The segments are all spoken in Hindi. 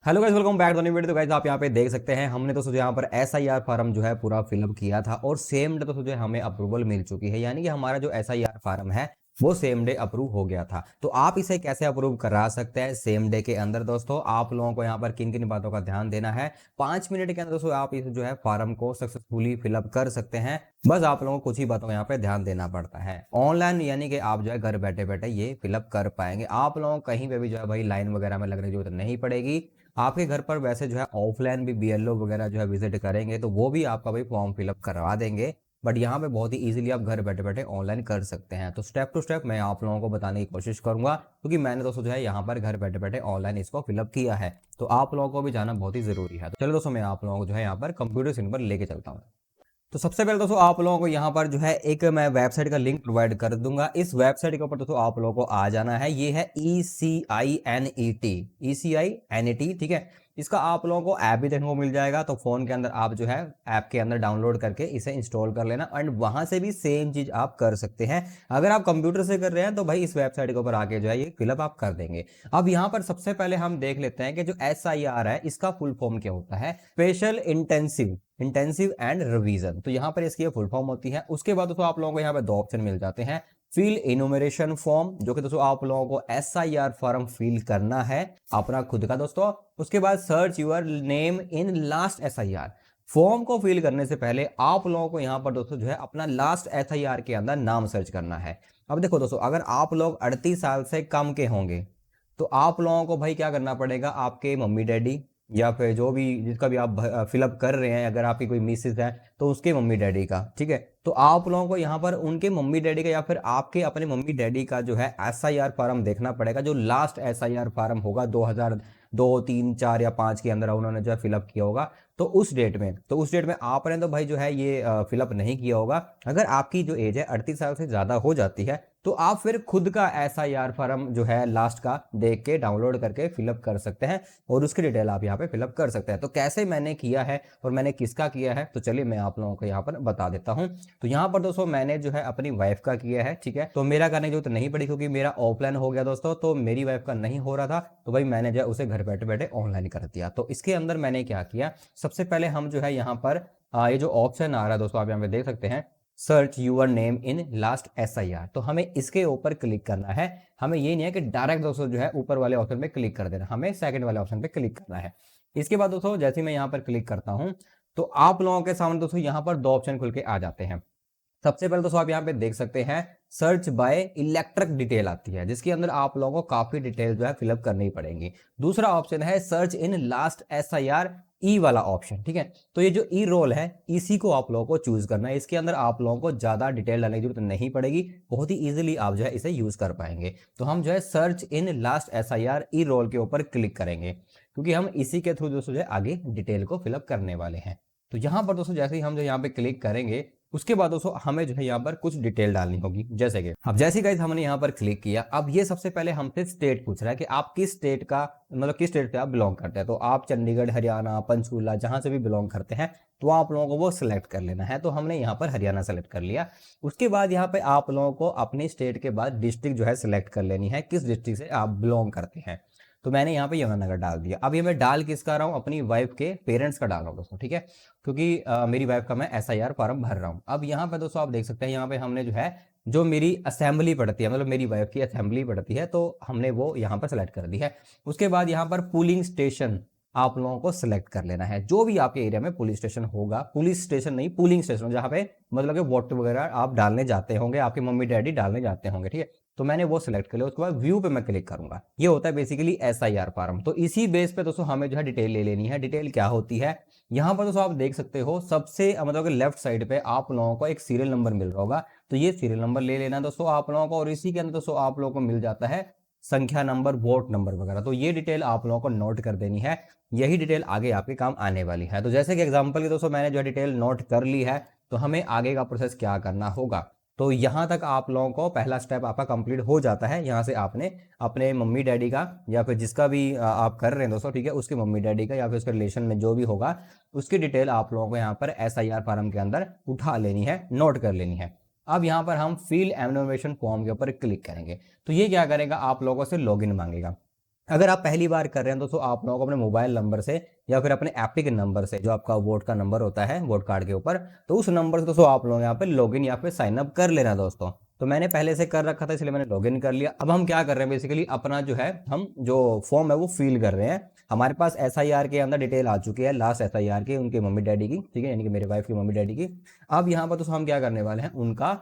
Hello guys, welcome back to new video. तो गाइस आप यहाँ पे देख सकते हैं हमने तो सोचा यहाँ पर एसआईआर फॉर्म जो है पूरा फिलअप किया था और सेम डे तो सोचे हमें अप्रूवल मिल चुकी है, यानी कि हमारा जो एसआईआर फॉर्म है वो सेम डे अप्रूव हो गया था। तो आप इसे कैसे अप्रूव करा सकते हैं सेम डे के अंदर? दोस्तों आप लोगों को यहाँ पर किन किन बातों का ध्यान देना है, 5 मिनट के अंदर दोस्तों आप इस जो है फॉर्म को सक्सेसफुली फिलअप कर सकते हैं। बस आप लोगों को कुछ ही बातों का यहाँ पे ध्यान देना पड़ता है ऑनलाइन, यानी कि आप जो है घर बैठे बैठे ये फिलअप कर पाएंगे। आप लोगों को कहीं पे भी जो है भाई लाइन वगैरह में लगने की जरूरत नहीं पड़ेगी। आपके घर पर वैसे जो है ऑफलाइन भी बीएलओ वगैरह जो है विजिट करेंगे तो वो भी आपका भाई फॉर्म फिलअप करवा देंगे। बट यहाँ पे बहुत ही इजीली आप घर बैठे बैठे ऑनलाइन कर सकते हैं। तो स्टेप टू स्टेप मैं आप लोगों को बताने की कोशिश करूंगा, क्योंकि मैंने दोस्तों जो है यहाँ पर घर बैठे बैठे ऑनलाइन इसको फिलअप किया है, तो आप लोगों को भी जाना बहुत ही जरूरी है। तो चलो दोस्तों मैं आप लोगों को जो है यहाँ पर कंप्यूटर स्क्रीन पर लेके चलता हूँ। तो सबसे पहले दोस्तों आप लोगों को यहाँ पर जो है एक मैं वेबसाइट का लिंक प्रोवाइड कर दूंगा। इस वेबसाइट के ऊपर दोस्तों आप लोगों को आ जाना है। ये है ECINET, ठीक है। इसका आप लोगों को ऐप भी देखने को मिल जाएगा, तो फोन के अंदर आप जो है ऐप के अंदर डाउनलोड करके इसे इंस्टॉल कर लेना एंड वहां से भी सेम चीज आप कर सकते हैं। अगर आप कंप्यूटर से कर रहे हैं तो भाई इस वेबसाइट के ऊपर आके जो है ये फिलअप आप कर देंगे। अब यहाँ पर सबसे पहले हम देख लेते हैं कि जो SIR है इसका फुल फॉर्म क्या होता है। स्पेशल इंटेंसिव एंड रिवीजन, तो यहाँ पर इसकी फुल फॉर्म होती है। उसके बाद दोस्तों आप लोगों को यहाँ पे 2 ऑप्शन मिल जाते हैं। फिल इनुमरेशन फॉर्म, जो कि दोस्तों आप लोगों को SIR फॉर्म फिल करना है अपना खुद का दोस्तों। उसके बाद search your name in last SIR। Form को फिल करने से पहले आप लोगों को यहाँ पर दोस्तों जो है अपना लास्ट SIR के अंदर नाम सर्च करना है। अब देखो दोस्तों, अगर आप लोग 38 साल से कम के होंगे तो आप लोगों को भाई क्या करना पड़ेगा, आपके मम्मी डैडी या फिर जो भी जिसका भी आप फिलअप कर रहे हैं, अगर आपकी कोई मिसेज है तो उसके मम्मी डैडी का, ठीक है। तो आप लोगों को यहाँ पर उनके मम्मी डैडी का या फिर आपके अपने मम्मी डैडी का जो है SIR फॉर्म देखना पड़ेगा, जो लास्ट SIR फॉर्म होगा 2002, 3, 4 या 5 के अंदर उन्होंने जो है फिलअप किया होगा। तो उस डेट में आपने तो भाई जो है ये फिलअप नहीं किया होगा। अगर आपकी जो एज है 38 साल से ज़्यादा हो जाती है तो आप फिर खुद का SIR फॉर्म जो है लास्ट का देख के डाउनलोड करके फिलअप कर सकते हैं और उसकी डिटेल आप यहाँ पे फिलअप कर सकते हैं। तो कैसे मैंने किया है और मैंने किसका किया है, तो चलिए मैं आप लोगों को यहाँ पर बता देता हूँ। तो यहाँ पर दोस्तों मैंने जो है अपनी वाइफ का किया है, ठीक है। तो मेरा करने की जरूरत नहीं पड़ी क्योंकि मेरा ऑफलाइन हो गया दोस्तों, तो मेरी वाइफ का नहीं हो रहा था, तो भाई मैंने जो है उसे घर बैठे बैठे ऑनलाइन कर दिया। तो इसके अंदर मैंने क्या किया, सबसे पहले हम जो है यहाँ पर ये जो ऑप्शन आ रहा है दोस्तों आप यहाँ पे देख सकते हैं, search your name in last SIR। तो हमें इसके ऊपर क्लिक करना है। हमें ये नहीं है कि डायरेक्ट दोस्तों जो है ऊपर वाले ऑप्शन पे क्लिक कर देना, हमें सेकंड वाले ऑप्शन पे क्लिक करना है। इसके बाद दोस्तों जैसे मैं यहाँ पर क्लिक करता हूँ तो आप लोगों के सामने दोस्तों यहाँ पर 2 ऑप्शन खुल के आ जाते हैं। सबसे पहले दोस्तों आप यहाँ पे देख सकते हैं सर्च बाय इलेक्ट्रिक डिटेल आती है, जिसके अंदर आप लोगों को काफी डिटेल जो है फिलअप करनी पड़ेंगी। दूसरा ऑप्शन है सर्च इन लास्ट SIR ई वाला ऑप्शन, ठीक है। तो ये जो ई रोल है इसी को आप लोगों को चूज करना है। इसके अंदर आप लोगों को ज्यादा डिटेल डालने की जरूरत नहीं पड़ेगी, बहुत ही इजीली आप जो है इसे यूज कर पाएंगे। तो हम जो है search in last SIR e roll के ऊपर क्लिक करेंगे, क्योंकि हम इसी के थ्रू दोस्तों जो है आगे डिटेल को फिलअप करने वाले हैं। तो यहाँ पर दोस्तों जैसे ही हम जो यहाँ पे क्लिक करेंगे उसके बाद दोस्तों हमें जो है यहाँ पर कुछ डिटेल डालनी होगी, जैसे कि अब जैसे गाइस हमने यहाँ पर क्लिक किया, अब ये सबसे पहले हमसे स्टेट पूछ रहा है कि आप किस स्टेट का, मतलब किस स्टेट से आप बिलोंग करते हैं। तो आप चंडीगढ़, हरियाणा, पंचकुला जहां से भी बिलोंग करते हैं तो आप लोगों को वो सिलेक्ट कर लेना है। तो हमने यहाँ पर हरियाणा सेलेक्ट कर लिया। उसके बाद यहाँ पे आप लोगों को अपने स्टेट के बाद डिस्ट्रिक्ट जो है सिलेक्ट कर लेनी है, किस डिस्ट्रिक्ट से आप बिलोंग करते हैं। तो मैंने यहाँ पे यमुनानगर डाल दिया। अब ये मैं डाल किसका रहा हूँ, अपनी वाइफ के पेरेंट्स का डाल रहा हूँ दोस्तों, ठीक है, क्योंकि मेरी वाइफ का मैं SIR फॉर्म भर रहा हूँ। अब यहाँ पे दोस्तों आप देख सकते हैं यहाँ पे हमने जो है जो मेरी असेंबली पड़ती है, मतलब मेरी वाइफ की असेंबली पड़ती है, तो हमने वो यहाँ पर सेलेक्ट कर दी है। उसके बाद यहाँ पर पुलिंग स्टेशन आप लोगों को सिलेक्ट कर लेना है। जो भी आपके एरिया में पुलिस स्टेशन होगा, पुलिस स्टेशन नहीं पुलिंग स्टेशन, जहाँ पे मतलब कि वोट वगैरह आप डालने जाते होंगे, आपके मम्मी डैडी डालने जाते होंगे, ठीक है। तो मैंने वो सिलेक्ट कर लिया। उसके बाद व्यू पे मैं क्लिक करूंगा। ये होता है बेसिकली SIR फॉर्म। तो इसी बेस पे दोस्तों हमें जो है डिटेल ले लेनी है। डिटेल क्या होती है, यहाँ पर दोस्तों आप देख सकते हो सबसे मतलब कि लेफ्ट साइड पे आप लोगों को एक सीरियल नंबर मिल रहा होगा, तो ये सीरियल नंबर ले लेना दोस्तों आप लोगों को। और इसी के अंदर दोस्तों आप लोगों को मिल जाता है संख्या नंबर, वोट नंबर वगैरह। तो ये डिटेल आप लोगों को नोट कर देनी है, यही डिटेल आगे आपके काम आने वाली है। तो जैसे कि एग्जांपल की दोस्तों मैंने जो डिटेल नोट कर ली है, तो हमें आगे का प्रोसेस क्या करना होगा। तो यहाँ तक आप लोगों को पहला स्टेप आपका कंप्लीट हो जाता है। यहाँ से आपने अपने मम्मी डैडी का या फिर जिसका भी आप कर रहे हैं दोस्तों, ठीक है, उसके मम्मी डैडी का या फिर उसके रिलेशन में जो भी होगा उसकी डिटेल आप लोगों को यहाँ पर SIR फॉर्म के अंदर उठा लेनी है, नोट कर लेनी है। अब यहाँ पर हम फिल एनुमरेशन फॉर्म के ऊपर क्लिक करेंगे। तो ये क्या करेगा, आप लोगों से लॉगिन मांगेगा। अगर आप पहली बार कर रहे हैं दोस्तों, आप लोगों को अपने मोबाइल नंबर से या फिर अपने एपिक नंबर से, जो आपका वोट का नंबर होता है वोट कार्ड के ऊपर, तो उस नंबर से दोस्तों आप लोग यहाँ पे लॉगिन या फिर साइन अप कर लेना दोस्तों। तो मैंने पहले से कर रखा था इसलिए मैंने लॉगिन कर लिया। अब हम क्या कर रहे हैं, बेसिकली अपना जो है हम जो फॉर्म है वो फिल कर रहे हैं। हमारे पास SIR के अंदर डिटेल आ चुकी है, लास्ट SIR की, उनके मम्मी डैडी की, ठीक है, यानी कि मेरे वाइफ की मम्मी डैडी की। अब यहाँ पर दोस्तों हम क्या करने वाले हैं, उनका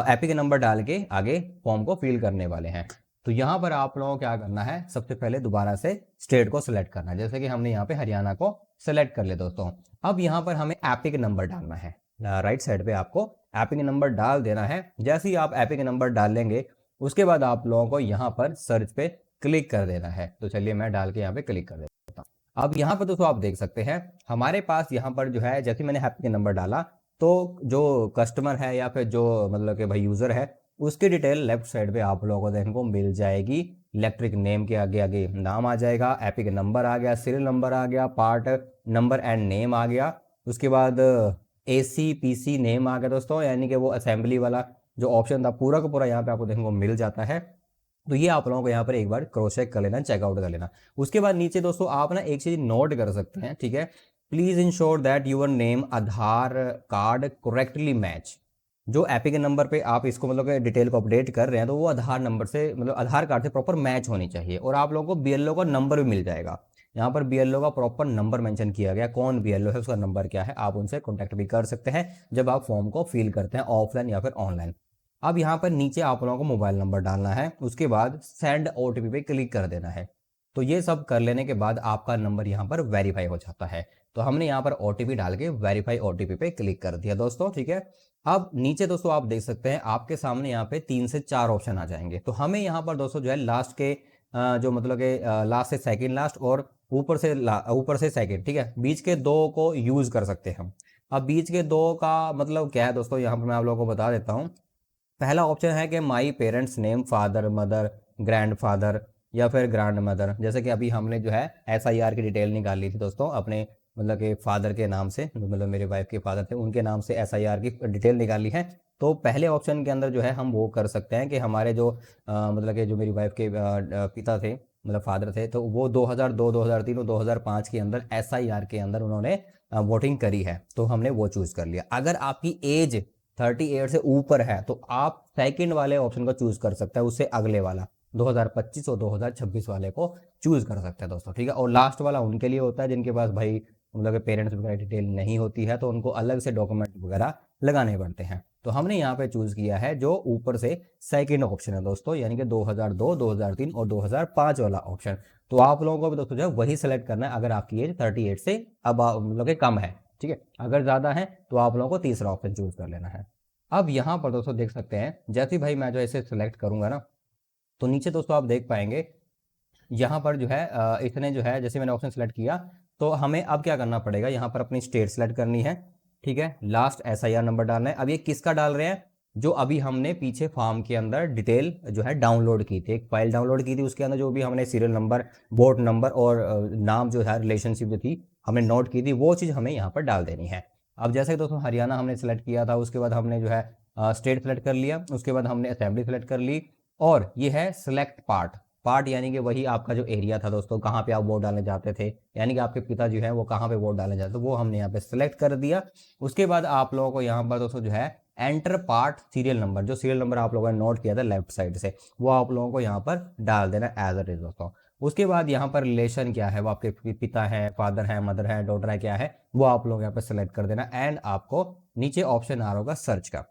एपिक नंबर डाल के आगे फॉर्म को फिल करने वाले हैं। तो यहाँ पर आप लोगों को क्या करना है, सबसे पहले दोबारा से स्टेट को सिलेक्ट करना है, जैसे कि हमने यहाँ पे हरियाणा को सिलेक्ट कर लिया दोस्तों। अब यहाँ पर हमें एपिक नंबर डालना है, राइट साइड पे आपको एपिक नंबर डाल देना है। जैसे ही आप एपिक नंबर डाल लेंगे उसके बाद आप लोगों को यहाँ पर सर्च पे क्लिक कर देना है। तो चलिए मैं डाल के यहाँ पे क्लिक कर देता हूँ। अब यहाँ पर दोस्तों आप देख सकते हैं हमारे पास यहाँ पर जो है, जैसे मैंने एपिक नंबर डाला तो जो कस्टमर है या फिर जो मतलब कि भाई यूजर है, उसकी डिटेल लेफ्ट साइड पे आप लोगों को देखने को मिल जाएगी। इलेक्ट्रिक नेम के आगे आगे नाम आ जाएगा, एपिक नंबर आ गया, सीरियल नंबर आ गया, पार्ट नंबर एंड नेम आ गया, उसके बाद ACPC नेम आ गया दोस्तों, यानी कि वो असेंबली वाला जो ऑप्शन था पूरा का पूरा यहाँ पे आपको देखने को मिल जाता है। तो ये आप लोगों को यहाँ पर एक बार क्रॉस चेक कर लेना, चेकआउट कर लेना। उसके बाद नीचे दोस्तों आप ना एक चीज नोट कर सकते हैं, ठीक है, please ensure that your name Aadhaar card correctly match. जो एपिक नंबर पे आप इसको मतलब डिटेल को अपडेट कर रहे हैं तो वो आधार नंबर से मतलब आधार कार्ड से प्रॉपर मैच होनी चाहिए। और आप लोगों को BLO का नंबर भी मिल जाएगा। यहाँ पर BLO का प्रॉपर नंबर मेंशन किया गया, कौन BLO है उसका नंबर क्या है, आप उनसे कॉन्टैक्ट भी कर सकते हैं जब आप फॉर्म को फिल करते हैं ऑफलाइन या फिर ऑनलाइन। अब यहाँ पर नीचे आप लोगों को मोबाइल नंबर डालना है, उसके बाद सेंड OTP पे क्लिक कर देना है। तो ये सब कर लेने के बाद आपका नंबर यहाँ पर वेरीफाई हो जाता है। तो हमने यहाँ पर OTP डाल के वेरीफाई OTP पे क्लिक कर दिया दोस्तों, ठीक है। अब नीचे दोस्तों आप देख सकते हैं आपके सामने यहाँ पे 3 से 4 ऑप्शन आ जाएंगे। तो हमें यहाँ पर दोस्तों जो है लास्ट के जो मतलब के लास्ट से सेकंड लास्ट और ऊपर से सेकंड, ठीक है, बीच के दो को यूज कर सकते हैं हम। अब बीच के दो का मतलब क्या है दोस्तों, यहाँ पर मैं आप लोगों को बता देता हूँ। पहला ऑप्शन है कि my parents name, father mother grand father या फिर ग्रैंड मदर। जैसे कि अभी हमने जो है SIR की डिटेल निकाली थी दोस्तों अपने मतलब कि फादर के नाम से, मतलब मेरे वाइफ के फादर थे उनके नाम से SIR की डिटेल निकाली है। तो पहले ऑप्शन के अंदर जो है हम वो कर सकते हैं कि हमारे जो मतलब कि जो मेरी वाइफ के पिता थे मतलब फादर थे, तो वो 2002 2003 और 2005 के अंदर SIR के अंदर उन्होंने वोटिंग करी है, तो हमने वो चूज कर लिया। अगर आपकी एज 38 से ऊपर है तो आप सेकंड वाले ऑप्शन को चूज कर सकते हैं, उससे अगले वाला 2025 और 2026 वाले को चूज कर सकते हैं दोस्तों, ठीक है। और लास्ट वाला उनके लिए होता है जिनके पास भाई मतलब पेरेंट्स वगैरह डिटेल नहीं होती है, तो उनको अलग से डॉक्यूमेंट वगैरह लगाने पड़ते हैं। तो हमने यहाँ पे चूज किया है जो ऊपर से सेकंड ऑप्शन है दोस्तों, यानी कि 2002 2003 और 2005 वाला ऑप्शन। तो आप लोगों को भी दोस्तों जो है वही सेलेक्ट करना है अगर आपकी एज 38 से अब मतलब कि कम है, ठीक है। अगर ज़्यादा है तो आप लोगों को तीसरा ऑप्शन चूज कर लेना है। अब यहाँ पर दोस्तों देख सकते हैं जैसे भाई मैं जो इसे सिलेक्ट करूंगा ना, तो नीचे दोस्तों आप देख पाएंगे यहाँ पर जो है इसने जो है जैसे मैंने ऑप्शन सेलेक्ट किया तो हमें अब क्या करना पड़ेगा, यहाँ पर अपनी स्टेट सेलेक्ट करनी है, ठीक है। लास्ट SIR नंबर डालना है। अब ये किसका डाल रहे हैं, जो अभी हमने पीछे फॉर्म के अंदर डिटेल जो है डाउनलोड की थी, एक फाइल डाउनलोड की थी, उसके अंदर जो भी हमने सीरियल नंबर, बोर्ड नंबर और नाम जो है रिलेशनशिप जो थी हमने नोट की थी, वो चीज़ हमें यहाँ पर डाल देनी है। अब जैसे कि दोस्तों हरियाणा हमने सेलेक्ट किया था, उसके बाद हमने जो है स्टेट सेलेक्ट कर लिया, उसके बाद हमने असेंबली सेलेक्ट कर ली, और ये है सिलेक्ट पार्ट यानी कि वही आपका जो एरिया था दोस्तों, कहाँ पे आप वोट डालने जाते थे, यानी कि आपके पिता जो है वो कहाँ पे वोट डालने जाते थे, वो हमने यहाँ पे सिलेक्ट कर दिया। उसके बाद आप लोगों को यहाँ पर दोस्तों जो है एंटर पार्ट सीरियल नंबर, जो सीरियल नंबर आप लोगों ने नोट किया था लेफ्ट साइड से, वो आप लोगों को यहाँ पर डाल देना एज इट इज दोस्तों। उसके बाद यहाँ पर रिलेशन क्या है, वो आपके पिता है, फादर है, मदर है, डॉटर है, क्या है, वो आप लोग यहाँ पर सेलेक्ट कर देना। एंड आपको नीचे ऑप्शन आ रहा होगा सर्च का,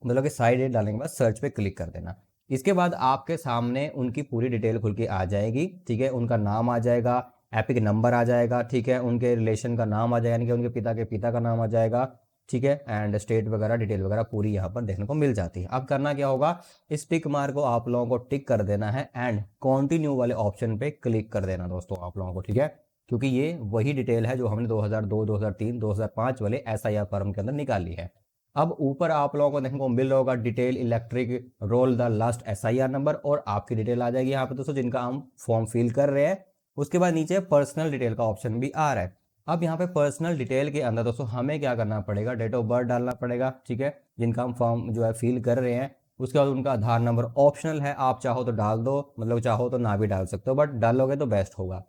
मतलब कि साइड एड डालने के बाद सर्च पे क्लिक कर देना। इसके बाद आपके सामने उनकी पूरी डिटेल खुल के आ जाएगी, ठीक है। उनका नाम आ जाएगा, एपिक नंबर आ जाएगा, ठीक है, उनके रिलेशन का नाम आ जाएगा, यानी कि उनके पिता के पिता का नाम आ जाएगा, ठीक है, एंड स्टेट वगैरह डिटेल वगैरह पूरी यहाँ पर देखने को मिल जाती है। अब करना क्या होगा, इस टिक मार्क को आप लोगों को टिक कर देना है एंड कंटिन्यू वाले ऑप्शन पे क्लिक कर देना दोस्तों आप लोगों को, ठीक है, क्योंकि ये वही डिटेल है जो हमने 2002 2003 2005 वाले SIR फॉर्म के अंदर निकाली है। अब ऊपर आप लोगों को देखने को मिल रहा होगा detail electoral roll the last SIR number, और आपकी डिटेल आ जाएगी यहाँ पे दोस्तों जिनका हम फॉर्म फिल कर रहे हैं। उसके बाद नीचे पर्सनल डिटेल का ऑप्शन भी आ रहा है। अब यहाँ पे पर्सनल डिटेल के अंदर दोस्तों हमें क्या करना पड़ेगा, डेट ऑफ बर्थ डालना पड़ेगा, ठीक है, जिनका हम फॉर्म जो है फिल कर रहे हैं। उसके बाद उनका आधार नंबर ऑप्शनल है, आप चाहो तो डाल दो, मतलब चाहो तो ना भी डाल सकते हो, बट डालोगे तो बेस्ट होगा।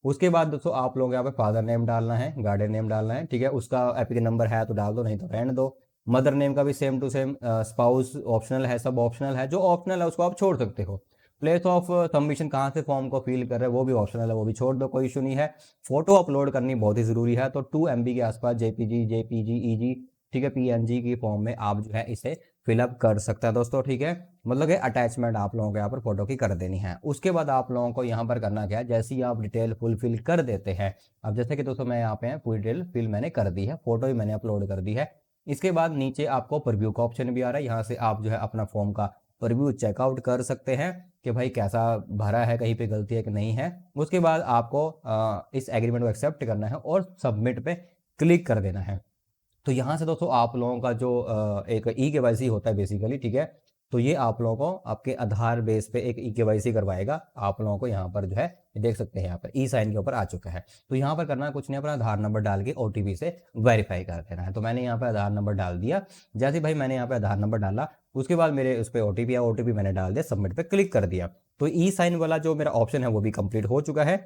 उसके बाद दोस्तों आप लोग यहाँ पे फादर नेम डालना है, गार्डियन नेम डालना है, ठीक है, उसका एपिक नंबर है तो डाल दो, नहीं तो रहने दो। मदर नेम का भी same to same, spouse optional है, सब ऑप्शनल है, जो ऑप्शनल है उसको आप छोड़ सकते हो। प्लेस ऑफ सबमिशन कहाँ से फॉर्म को फिल कर रहे हैं वो भी ऑप्शनल है, वो भी छोड़ दो, कोई इशू नहीं है। फोटो अपलोड करनी बहुत ही जरूरी है, तो 2 MB के आसपास जेपीजी, जेपीजी, ईजी, ठीक है, पीएनजी की फॉर्म में आप जो है इसे फिलअप कर सकते हैं दोस्तों, ठीक है। मतलब कि अटैचमेंट आप लोगों को यहाँ पर फोटो की कर देनी है। उसके बाद आप लोगों को यहाँ पर करना क्या है, जैसे ही आप डिटेल फुलफिल कर देते हैं, अब जैसे कि दोस्तों मैं यहाँ पे पूरी डिटेल फिल मैंने कर दी है, फोटो भी मैंने अपलोड कर दी है। इसके बाद नीचे आपको प्रीव्यू का ऑप्शन भी आ रहा है, यहाँ से आप जो है अपना फॉर्म का प्रीव्यू चेकआउट कर सकते हैं कि भाई कैसा भरा है, कहीं पे गलती है कि नहीं है। उसके बाद आपको इस एग्रीमेंट को एक्सेप्ट करना है और सबमिट पे क्लिक कर देना है। तो यहाँ से दोस्तों आप लोगों का जो एक ई-KYC होता है बेसिकली, ठीक है, तो ये आप लोगों को आपके आधार बेस पे एक ई-KYC करवाएगा। आप लोगों को यहाँ पर जो है देख सकते हैं, यहाँ पर ई साइन के ऊपर आ चुका है। तो यहाँ पर करना कुछ नहीं, अपना आधार नंबर डाल के OTP से वेरीफाई कर देना है। तो मैंने यहाँ पर आधार नंबर डाल दिया। जैसे भाई मैंने यहाँ पे आधार नंबर डाला, उसके बाद मेरे उस पर OTP आया, OTP मैंने डाल दिया, सबमिट पे क्लिक कर दिया। तो ई साइन वाला जो मेरा ऑप्शन है वो भी कंप्लीट हो चुका है।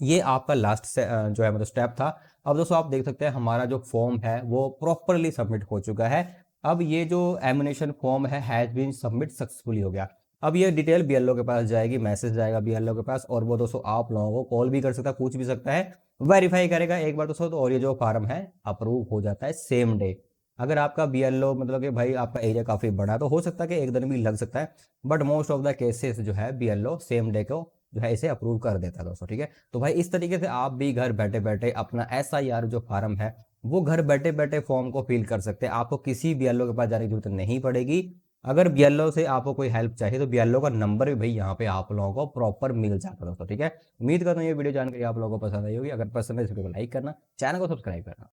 ये आपका लास्ट से जो है मतलब स्टेप था। अब दोस्तों आप देख सकते हैं हमारा जो फॉर्म है वो प्रॉपरली सबमिट हो चुका है। अब ये जो एमिनेशन फॉर्म है हैज बीन सबमिट सक्सेसफुली हो गया। अब ये डिटेल BLO के पास जाएगी, मैसेज जाएगा BLO के पास, और वो दोस्तों आप लोगों को कॉल भी कर सकता है, पूछ भी सकता है, वेरीफाई करेगा एक बार दोस्तों। तो और ये जो फार्म है अप्रूव हो जाता है सेम डे। अगर आपका BLO मतलब कि भाई आपका एरिया काफ़ी बड़ा है तो हो सकता है कि एक दिन भी लग सकता है, but most of the cases जो है BLO सेम डे को जो है इसे अप्रूव कर देता है दोस्तों, ठीक है। तो भाई इस तरीके से आप भी घर बैठे बैठे अपना SIR जो फार्म है वो घर बैठे बैठे फॉर्म को फिल कर सकते हैं। आपको किसी BLO के पास जाने की जरूरत नहीं पड़ेगी। अगर BLO से आपको कोई हेल्प चाहिए तो BLO का नंबर भी भाई यहाँ पे आप लोगों को प्रॉपर मिल जाता है दोस्तों, ठीक है। उम्मीद करता हूँ ये वीडियो जानकारी आप लोगों को पसंद आई होगी। अगर पसंद है इस वीडियो को लाइक करना, चैनल को सब्सक्राइब करना।